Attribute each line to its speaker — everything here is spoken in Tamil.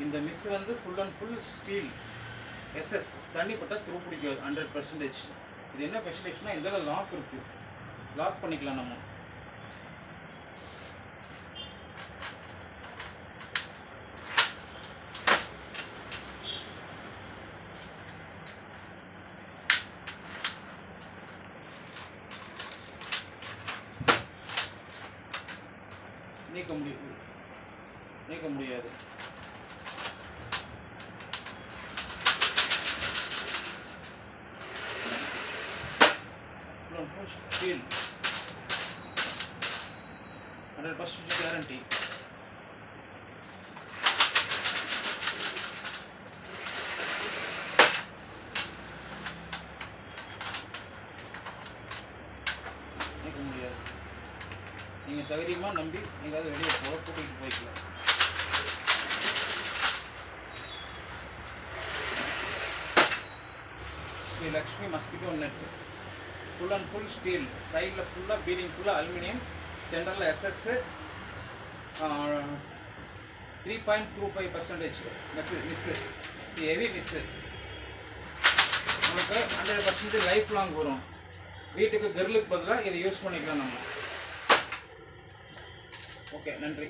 Speaker 1: இந்த மிஸ் வந்து full and full steel SS, தண்ணி பட்டால் துரு பிடிக்காது 100%. இது என்ன ஸ்பெஷலிஸ்ட்னா இந்த லாக் இருக்குது, லாக் பண்ணிக்கலாம் நம்ம. நீக்க முடியாது. Steel 100% guarantee. நீக்க முடியாது. நீங்கள் தைரியமாக நம்பி எங்கேயாவது வெளியே கூட்டிகிட்டு போய்க்கலாம். Sri Lakshmi mosquito net, full and full steel, சைடில் ஃபுல்லாக பீலிங் ஃபுல்லாக அலுமினியம், சென்டரில் எஸ்எஸ், 3.25% மிஸ்ஸு, ஹெவி மிஸ்ஸு. நமக்கு 100% லைஃப் லாங் வரும். வீட்டுக்கு கர்லுக்கு பதிலாக இதை யூஸ் பண்ணிக்கலாம் நம்ம. ஓகே, நன்றி.